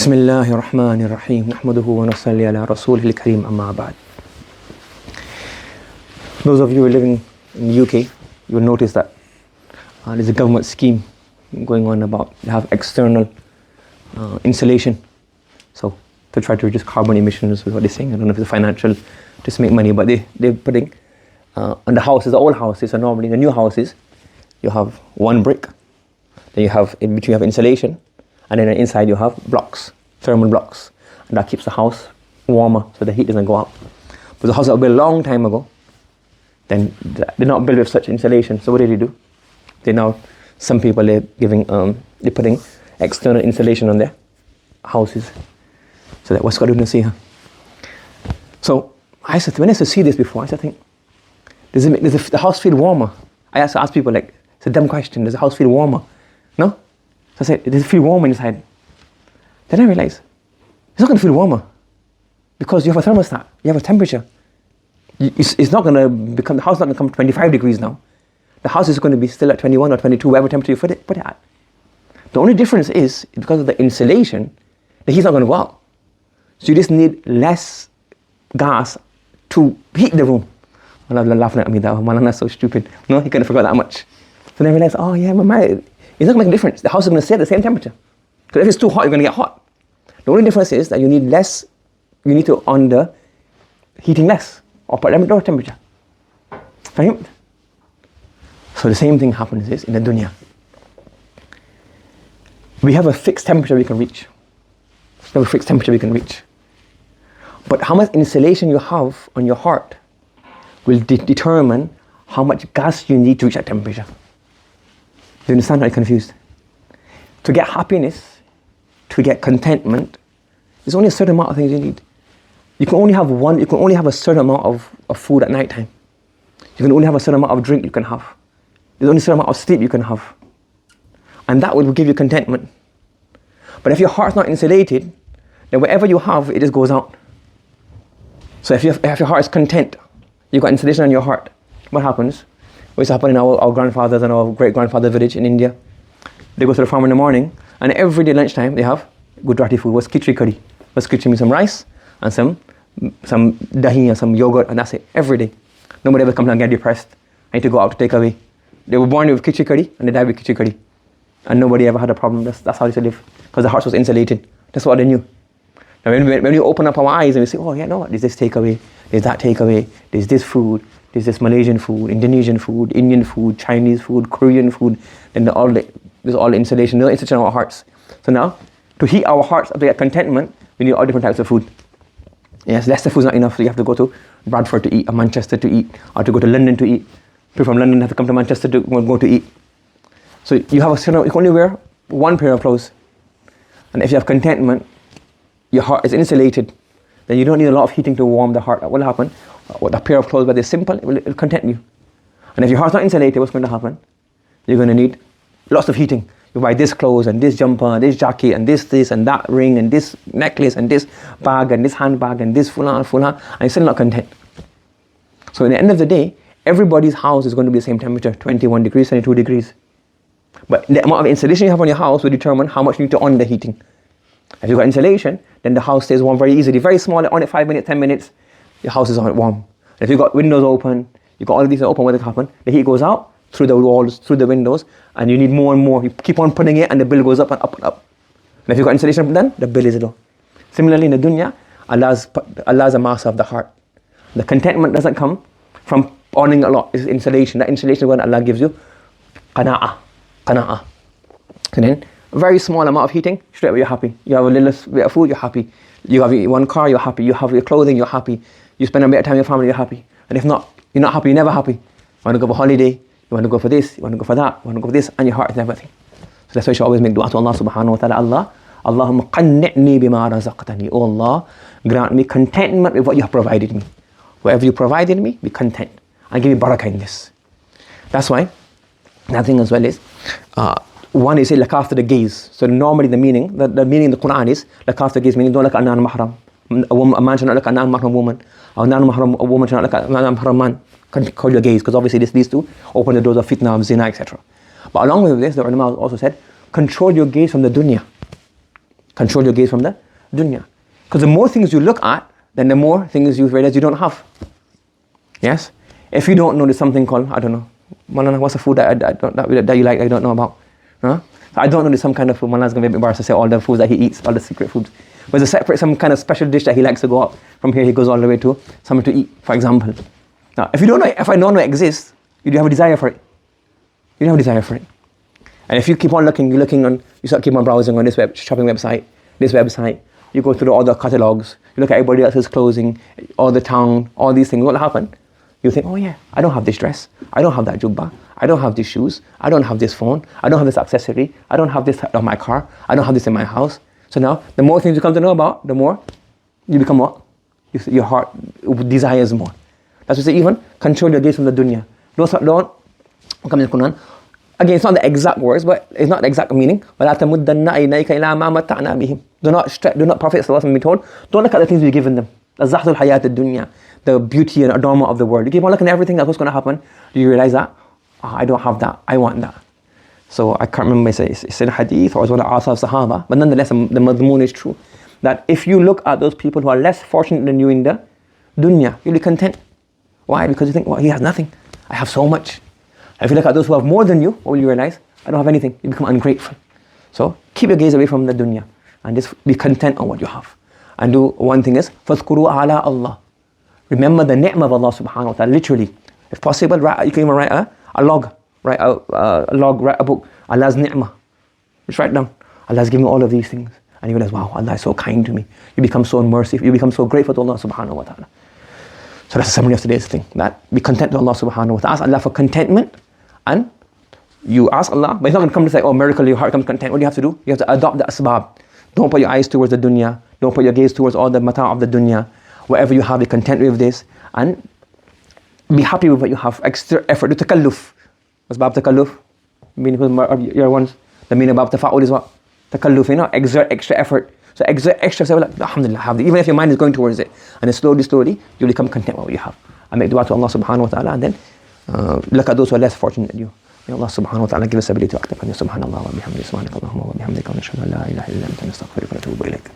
بسم الله الرحمن الرحيم نحمده ونصلي على رسوله الكريم أما بعد. Those of you who are living in the UK, you'll notice that there's a government scheme going on about they have external insulation, so to try to reduce carbon emissions is what they're saying. I don't know if it's financial just to make money, but they're putting on the houses, the old houses, so normally the new houses you have one brick, then you have in between you have insulation, and then inside you have blocks, thermal blocks, and that keeps the house warmer so the heat doesn't go out. But the houses that were built a long time ago, then they're not built with such insulation. So what do? Some people they're putting external insulation on their houses. So that what's got to do with here? So when I used to see this before, I used to think, does the house feel warmer? I used to ask people like, it's a dumb question, does the house feel warmer? No? So I said, does it feel warm inside? Then I realized, it's not going to feel warmer because you have a thermostat, you have a temperature. It's not going to become, the house is not going to come 25 degrees now. The house is going to be still at 21 or 22, whatever temperature you put it at. The only difference is, because of the insulation, the heat's not going to go out. So you just need less gas to heat the room. And I'm laughing at me that, that's so stupid. No, he couldn't forget that much. So then I realized, oh yeah, it's not going to make a difference. The house is going to stay at the same temperature. Because if it's too hot, you're going to get hot. The only difference is that you need to under heating less or put them at lower temperature. Right? So the same thing happens is in the dunya. We have a fixed temperature we can reach. But how much insulation you have on your heart will determine how much gas you need to reach that temperature. Do you understand? Are you confused? To get happiness, to get contentment, there's only a certain amount of things you need. You can only have a certain amount of food at night time. You can only have a certain amount of drink you can have. There's only a certain amount of sleep you can have. And that will give you contentment. But if your heart's not insulated, then whatever you have, it just goes out. So if your heart is content, you've got insulation on your heart, what happens? What used to happen in our grandfathers and our great-grandfather village in India, they go to the farm in the morning, and every day lunchtime they have Gujarati food. What's khichdi curry? What's khichdi means? Some rice and some dahi and some yogurt, and that's it, every day. Nobody ever comes and get depressed. I need to go out to take away. They were born with khichdi curry and they died with khichdi curry. And nobody ever had a problem. That's how they used to live, because the heart was insulated. That's what they knew. Now when we open up our eyes and we say, oh yeah, no, there's this takeaway, there's that takeaway, there's this food, there's this Malaysian food, Indonesian food, Indian food, Chinese food, Korean food, then there's all the insulation, no insulation on our hearts. So now, to heat our hearts up to get contentment, we need all different types of food. Yes, Leicester food's not enough, so you have to go to Bradford to eat, or Manchester to eat, or to go to London to eat. People from London have to come to Manchester to go to eat. So you can only wear one pair of clothes. And if you have contentment, your heart is insulated, then you don't need a lot of heating to warm the heart. What will happen? With a pair of clothes, but they're simple, it will content you. And if your heart's not insulated, what's going to happen? You're going to need lots of heating. You buy this clothes and this jumper and this jacket and this and that ring and this necklace and this bag and this handbag and this fulan, and you're still not content. So at the end of the day, everybody's house is going to be the same temperature, 21 degrees, 22 degrees. But the amount of insulation you have on your house will determine how much you need to on the heating. If you've got insulation, then the house stays warm very easily. Very small, on it 5 minutes, 10 minutes, your house is on it warm. And if you've got windows open, you've got all of these open, what will happen? The heat goes out through the walls, through the windows, and you need more and more. You keep on putting it and the bill goes up and up and up. And if you've got insulation done, the bill is low. Similarly in the dunya, Allah's a master of the heart. The contentment doesn't come from owning a lot, it's insulation. That insulation is what Allah gives you. Qana'ah. And then, a very small amount of heating, straight away you're happy. You have a little bit of food, you're happy. You have one car, you're happy. You have your clothing, you're happy. You spend a bit of time with your family, you're happy. And if not, you're not happy, you're never happy. You want to go for holiday, you want to go for this, you want to go for that, you want to go for this, and your heart is everything. So that's why you should always make dua to Allah subhanahu wa ta'ala. Allahumma qanni'ni bima razaqtani. Oh Allah, grant me contentment with what you have provided me. Whatever you provided me, be content. And give me barakah in this. That's why, another thing as well is, one is look after the gaze. So normally the meaning in the Quran is look after the gaze, meaning don't look at non-mahram. A man should not look at non-mahram woman, or non-mahram a woman should not look at non-mahram man. Control your gaze, because obviously this leads to open the doors of fitna, of zina, etc. But along with this, the ulama also said, control your gaze from the dunya. Control your gaze from the dunya. Because the more things you look at, then the more things you realize you don't have. Yes? If you don't know there's something called, I don't know, Malana, what's a food that you like I don't know about? Huh? So I don't know there's some kind of food. Malana's going to be embarrassed to say all the foods that he eats, all the secret foods. But there's a separate, some kind of special dish that he likes to go up. From here he goes all the way to something to eat, for example. Now, if I don't know it exists, you do have a desire for it. You don't have a desire for it. And if you keep on looking, you start keep on browsing on this shopping website, this website, you go through all the catalogs, you look at everybody else's clothing, all the town, all these things, what will happen? You think, oh yeah, I don't have this dress, I don't have that jubba, I don't have these shoes, I don't have this phone, I don't have this accessory, I don't have this on my car, I don't have this in my house. So now, the more things you come to know about, the more you become what? Your heart desires more. That's what I say, even control your gaze from the dunya. Don't come in the Quran. Again, it's not the exact words, but it's not the exact meaning. Do not Prophet ﷺ be told, don't look at the things we've given them. The beauty and adornment of the world. You keep on looking at everything, that's what's going to happen. Do you realize that? Oh, I don't have that, I want that. So I can't remember if it's in hadith or it's one of Asaf Sahaba, but nonetheless the madmoon is true. That if you look at those people who are less fortunate than you in the dunya, you'll be content. Why? Because you think, well, he has nothing, I have so much. If you look at those who have more than you, what will you realize? I don't have anything. You become ungrateful. So keep your gaze away from the dunya and just be content on what you have. And do one thing is, فَاذْكُرُوا عَلَىٰ Allah. Remember the ni'mah of Allah subhanahu wa ta'ala, literally. If possible, you can even write a log, write a book. Allah's ni'mah. Just write down. Allah's given me all of these things. And you realize, wow, Allah is so kind to me. You become so merciful, you become so grateful to Allah subhanahu wa ta'ala. So that's the summary of today's thing. That be content to Allah subhanahu wa ta'ala. Ask Allah for contentment. And you ask Allah, but it's not going to come to say, oh, miracle, your heart comes content. What do you have to do? You have to adopt the asbab. Don't put your eyes towards the dunya. Don't put your gaze towards all the mata of the dunya. Whatever you have, be content with this. And be happy with what you have. Extra effort. Do takalluf. What's bab takalluf? Meaning your ones. The meaning of tafa'ul is what? Takalluf, exert extra effort. So exert extra, say, well, alhamdulillah, have it. Even if your mind is going towards it. And then slowly, you'll become content with what you have. And make dua to Allah subhanahu wa ta'ala. And then look at those who are less fortunate than you. May Allah subhanahu wa ta'ala give us ability to act upon you. Subhanallah wa bihamdihi, subhanakallahumma wa bihamdika, wa nashhadu an la ilaha illa anta, nastaghfiruka wa natubu ilayk.